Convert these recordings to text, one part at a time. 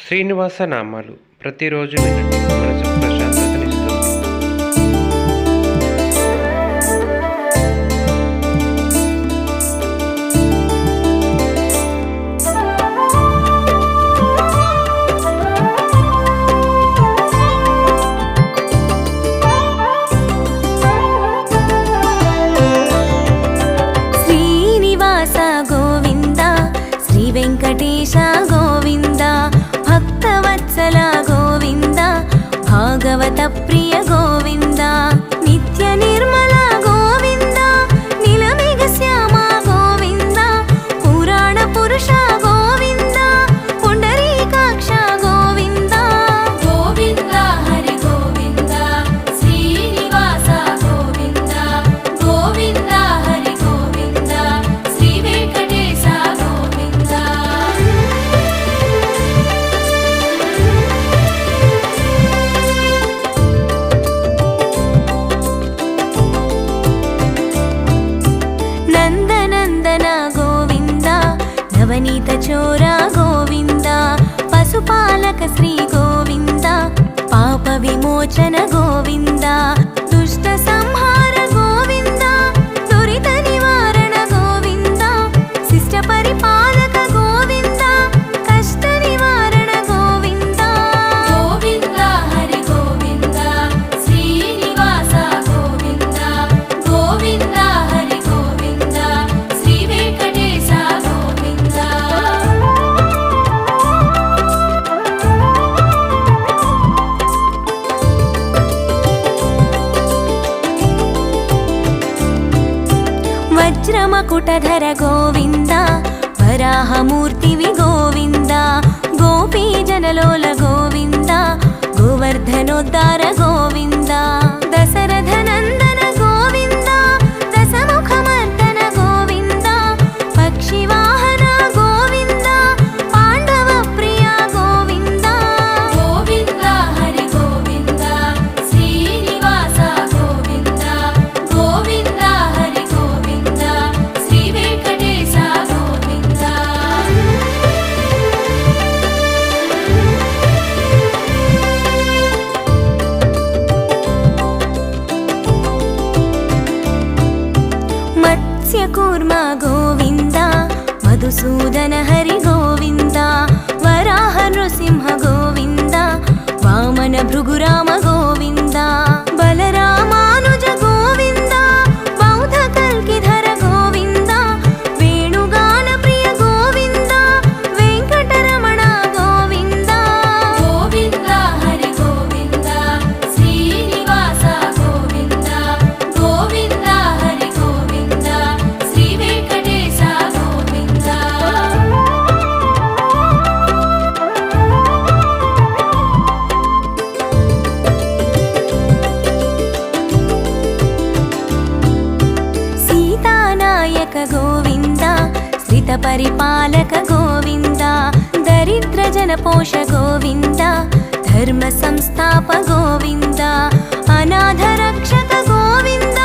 శ్రీనివాస నామాలు ప్రతిరోజు వినండి, మనసుకు ప్రశాంతతనిస్తుంది. శ్రీనివాస గోవింద, శ్రీ వెంకటేశ గోవింద, భక్తవత్సల గోవింద, భాగవత ప్రియ గోవింద, నిత్య నిర్మల గోవింద, నిలమేఘ శ్యామ గోవింద, పురాణ పురుష గోవింద, పుండరీకాక్ష గోవింద. గోవింద హరి గోవింద, శ్రీనివాస గోవింద, గోవింద హరి గోవింద, శ్రీ వెంకటేశ గోవింద. నందనందన గోవింద, నవనీత చోర గోవింద, పశుపాలక శ్రీ గోవింద, పాప విమోచన గోవింద, దుష్ట సంహార గోవింద, దురిత నివారణ గోవింద, శిష్ట పరిపాలక గోవింద, కష్ట నివారణ గోవింద. గోవింద హరి గోవింద, శ్రీనివాస గోవింద, గోవింద హరి గోవింద, శ్రీ వెంకటేశ గోవింద. వజ్రమకుటధర గోవింద, వరాహమూర్తివి గోవింద, గోపీజనలోల గోవింద, గోవర్ధనోద్ధార గోవింద, దశరథ నందన గోవింద, దశముఖమర్దన గోవింద, పక్షివాహన గోవింద, పాండవ ప్రియ గోవింద. గోవింద హరి గోవింద, శ్రీనివాస గోవింద, గోవింద హరి గోవింద, శ్రీ వెంకటేశ గోవింద. మత్స్యకూర్మ గోవింద, మధుసూదన హరి గోవింద, వరాహ నృసింహ గోవింద, వామన భృగురామ గోవింద, బలరామానుజ గోవింద, బౌద్ధ కల్కిధర గోవింద, వేణుగాన ప్రియ గోవింద, వెంకటరమణ గోవింద. గోవింద హరి గోవింద, శ్రీనివాస గోవింద, గోవింద హరి గోవింద, శ్రీ వెంకటేశ గోవింద. సీతానాయక గోవింద, శ్రిత పరిపాలక గోవింద, దరిద్ర జన పోష గోవింద, ధర్మ సంస్థాప గోవింద, అనాథ రక్షక గోవింద,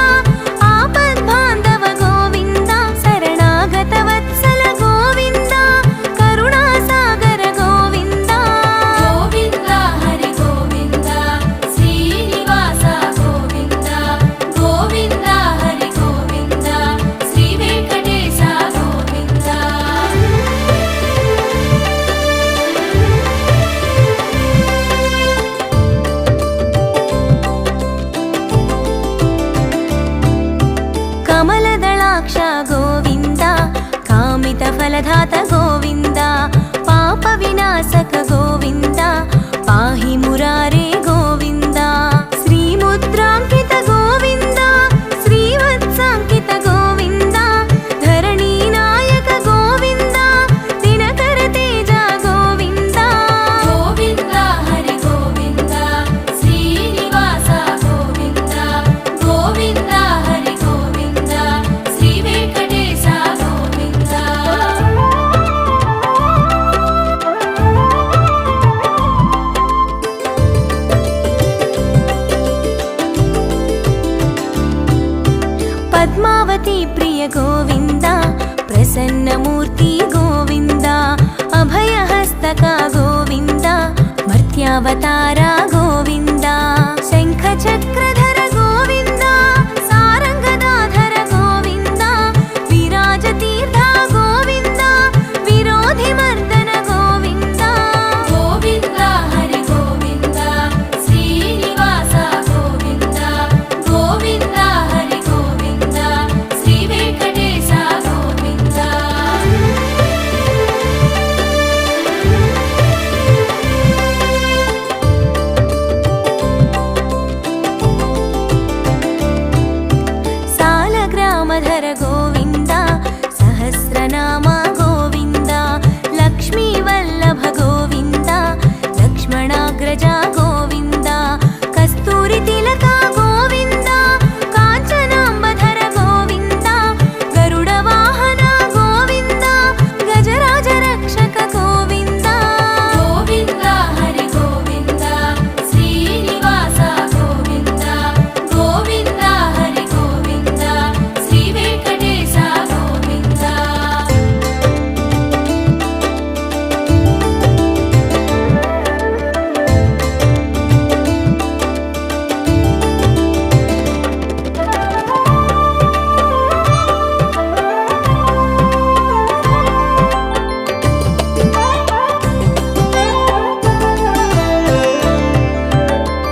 ఆపద్బాంధవ గోవింద, శరణాగత వత్సల గోవింద, కరుణాసాగర గోవింద. గోవింద హరి గోవింద, శ్రీనివాస గోవింద, గోవింద హరి గోవింద, శ్రీ వెంకటేశ గోవింద. कृष्णावतार गोविन्द शङ्खचक्रधर गोविन्द सारङ्गदाधर गोविन्द विराजतीर्थ गोविन्द विरोधिमर्दन गोविन्द गोविन्द हरि गोविन्द श्रीनिवास गोविन्द गोविन्द हरि गोविन्द श्रीवेङ्कटेश गोविन्द सालग्रामधर गोविन्द सहस्रनाम गोविन्द लक्ष्मीवल्लभ गोविन्द लक्ष्मणाग्रज गोविन्द कस्तूरितिलक गोविन्द काञ्चनाम्बधर गोविन्द गरुडवाहन गोविन्द गजराज रक्षक गोविन्द गोविन्द हरि गोविन्द श्रीनिवास गोविन्द गोविन्द हरि गोविन्द श्रीवेङ्कटेश गोविन्द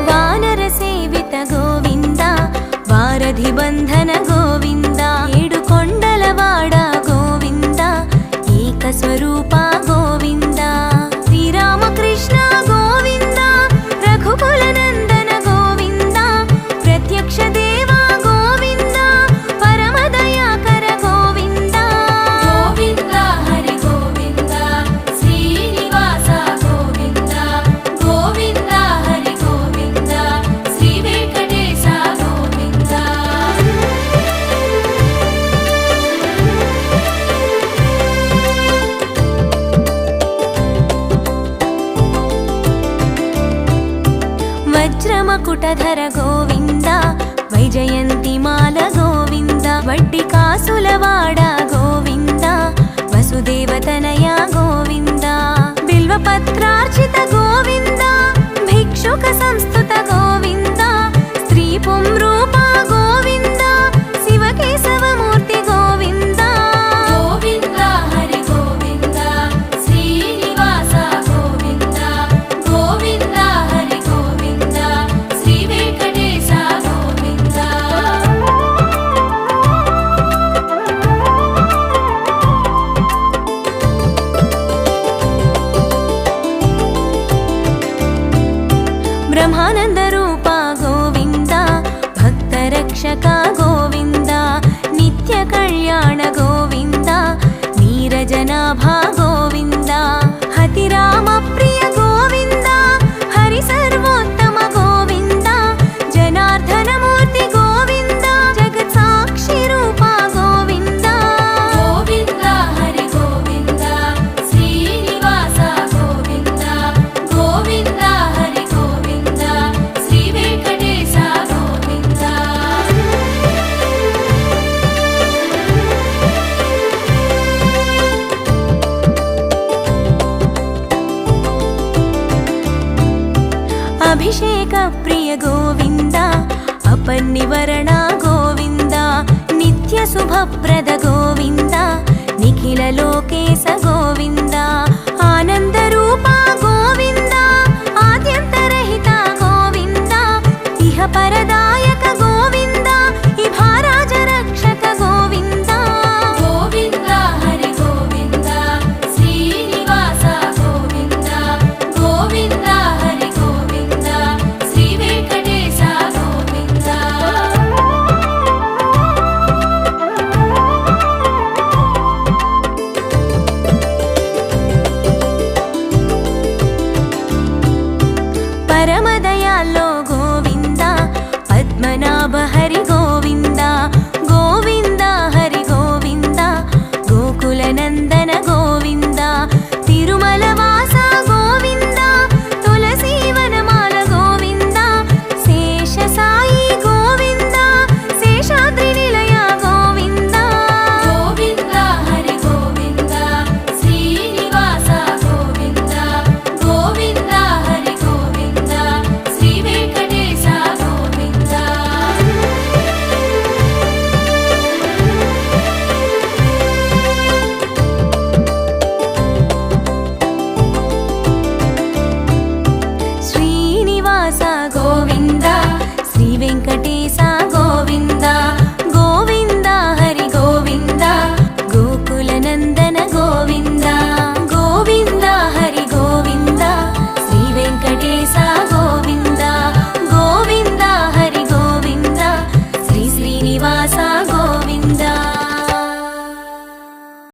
वानर सेवित गोविन्द वारधिबन्धन गोविन्द एडुकोण्डलवाड गोविन्द एकस्वरूप गोविन्द श्रीरामकृष्ण गोविन्द रघुकुलनन्दन गोविन्द प्रत्यक्ष देव गोविन्द परमदयाकर गोविन्द गोविन्द हरि गोविन्द श्रीनिवास गोविन्द गोविन्द हरि गोविन्द श्रीवेङ्कटेश गोविन्द वज्रमकुटधर गोविन्द वैजयन्तिमाल गोविन्द वड्डिकासुलवाड गोविन्द वसुदेवतनया गोविन्द बिल्वपत्रार्चित गोविन्द भिक्षुक संस्तुत गोविन्द स्त्रीपुंरूप गोविन्द शिवकेशवमूर्ति गोविन्द गोविन्द हरि गोविन्द श्रीनिवास गोविन्द गोविन्द हरि गोविन्द श्रीवेङ्कटेश गोविन्द ब्रह्मानन्द रूप गोविन्द भक्तरक्षक गोविन्द नित्यकल्याण गोविन्द नीरजनाभा गोविन्द हतिरामप्रिय गोविन्द हरिसर्वोत्तम गोविन्द जनार्दनमूर्ति गोविन्द जगत्साक्षि रूप गोविन्द गोविन्द हरि गोविन्द श्रीनिवास गोविन्द गोविन्द हरि गोविन्द श्रीवेङ्कटेश गोविन्द अभिषेक प्रिय गोविन्द अपन्निवरण गोविन्द नित्य शुभप्रद गोविन्द निखिल लोकेश गोविन्द आनन्द रूप